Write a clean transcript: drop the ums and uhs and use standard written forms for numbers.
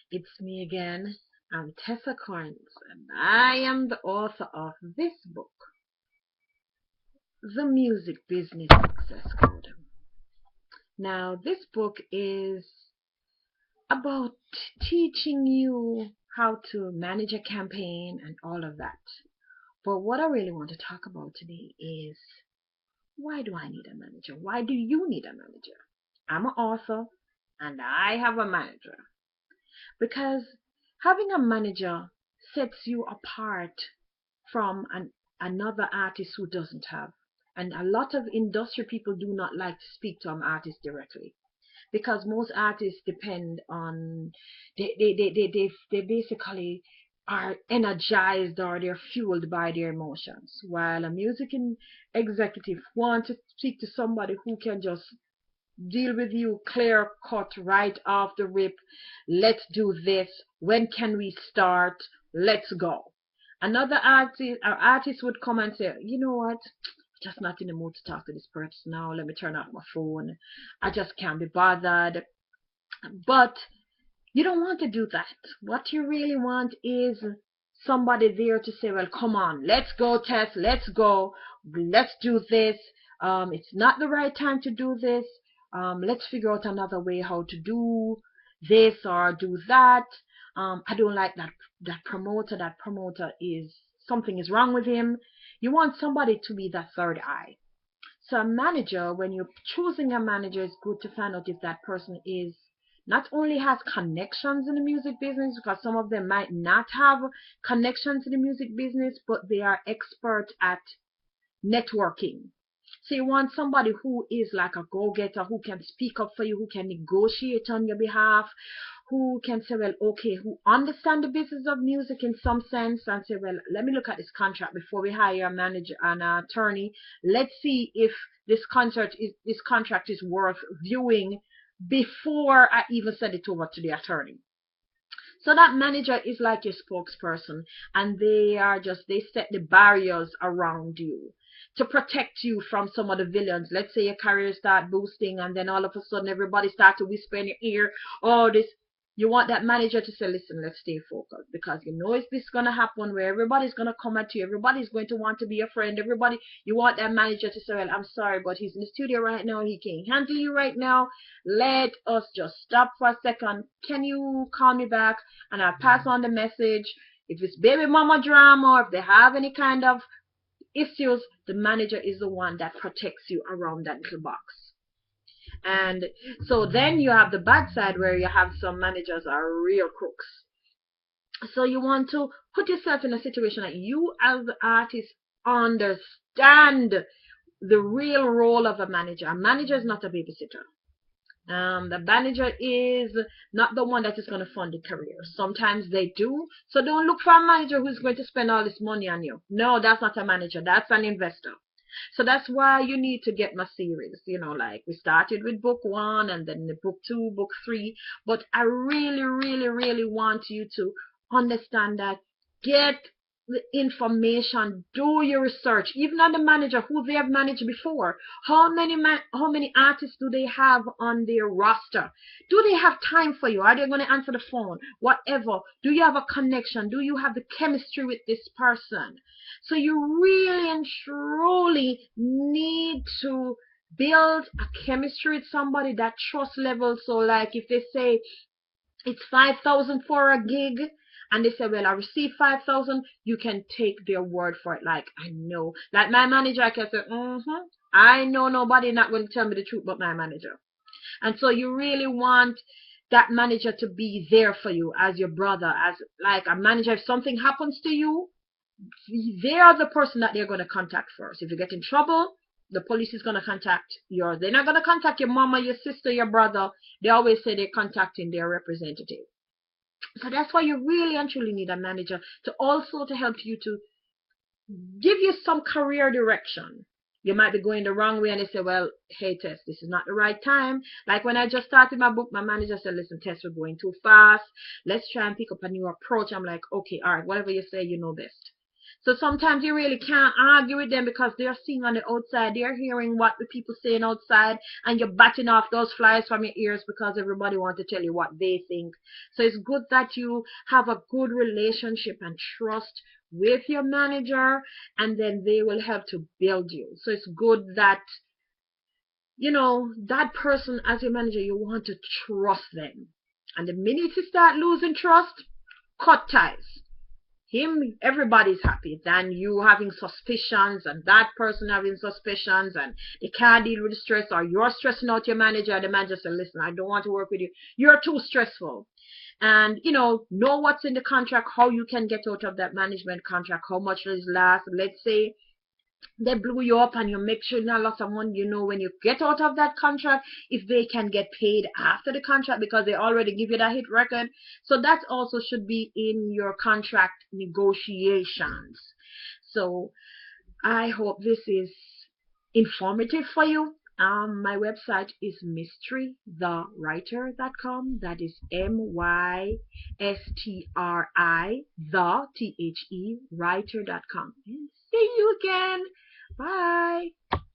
It's me again. I'm Tessa Coins, and I am the author of this book, The Music Business Success Code. Now, this book is about teaching you how to manage a campaign and all of that. But what I really want to talk about today is, why do I need a manager? Why do you need a manager? I'm an author and I have a manager. Because having a manager sets you apart from another artist who doesn't have. And a lot of industry people do not like to speak to an artist directly, because most artists depend on, they basically are energized or they're fueled by their emotions, while a executive wants to speak to somebody who can just deal with you clear cut right off the rip. Let's do this. When can we start? Let's go. Another artist would come and say, you know what, just not in the mood to talk to this person now, let me turn off my phone, I just can't be bothered. But you don't want to do that. What you really want is somebody there to say, well, come on, let's go, Tess, let's go, let's do this. It's not the right time to do this. Let's figure out another way how to do this or do that. I don't like that promoter. That promoter is, something is wrong with him. You want somebody to be that third eye. So a manager, when you're choosing a manager, it's good to find out if that person is, not only has connections in the music business, because some of them might not have connections in the music business, but they are expert at networking. So you want somebody who is like a go-getter, who can speak up for you, who can negotiate on your behalf, who can say, well, okay, who understand the business of music in some sense, and say, well, let me look at this contract before we hire a manager and an attorney. Let's see if this contract is worth viewing before I even send it over to the attorney. So that manager is like your spokesperson, and they set the barriers around you to protect you from some of the villains. Let's say your career start boosting, and then all of a sudden everybody start to whisper in your ear, oh, this. You want that manager to say, listen, let's stay focused, because you know it's this gonna happen where everybody's gonna come at you, everybody's going to want to be your friend, everybody. You want that manager to say, well, I'm sorry, but he's in the studio right now, he can't handle you right now. Let us just stop for a second. Can you call me back? And I'll pass on the message. If it's baby mama drama, or if they have any kind of issues, the manager is the one that protects you around that little box. And so then you have the bad side, where you have some managers are real crooks. So you want to put yourself in a situation that you as the artist understand the real role of a manager. A manager is not a babysitter. The manager is not the one that is going to fund the career. Sometimes they do. So don't look for a manager who's going to spend all this money on you. No, that's not a manager. That's an investor. So that's why you need to get my series. Like we started with book 1 and then the book 2, book 3. But I really, really, really want you to understand that. Get the information, do your research, even on the manager who they have managed before. How many artists do they have on their roster? Do they have time for you? Are they going to answer the phone? Whatever. Do you have a connection? Do you have the chemistry with this person? So you really and truly need to build a chemistry with somebody, that trust level. So like if they say it's 5,000 for a gig, and they say, well, I received 5,000, you can take their word for it. Like, I know. Like my manager, I can say, I know nobody not going to tell me the truth but my manager. And so you really want that manager to be there for you as your brother, as like a manager. If something happens to you, they are the person that they're going to contact first. If you get in trouble, the police is going to contact yours. They're not going to contact your mama, your sister, your brother. They always say they're contacting their representative. So that's why you really and truly need a manager to also to help you, to give you some career direction. You might be going the wrong way, and they say, well, hey, Tess, this is not the right time. Like when I just started my book, my manager said, listen, Tess, we're going too fast. Let's try and pick up a new approach. I'm like, okay, all right, whatever you say, you know best. So sometimes you really can't argue with them because they're seeing on the outside, they're hearing what the people saying outside, and you're batting off those flies from your ears because everybody wants to tell you what they think. So it's good that you have a good relationship and trust with your manager, and then they will help to build you. So it's good that that person as your manager, you want to trust them. And the minute you start losing trust, cut ties. Everybody's happy than you having suspicions and that person having suspicions and they can't deal with the stress, or you're stressing out your manager and the manager says, listen, I don't want to work with you. You're too stressful. And know what's in the contract, how you can get out of that management contract, how much is last. Let's say they blew you up and you make sure not lost someone, when you get out of that contract, if they can get paid after the contract because they already give you that hit record. So that also should be in your contract negotiations. So I hope this is informative for you. My website is mystrithewriter.com. That is Mystri, the writer.com. And see you again. Bye.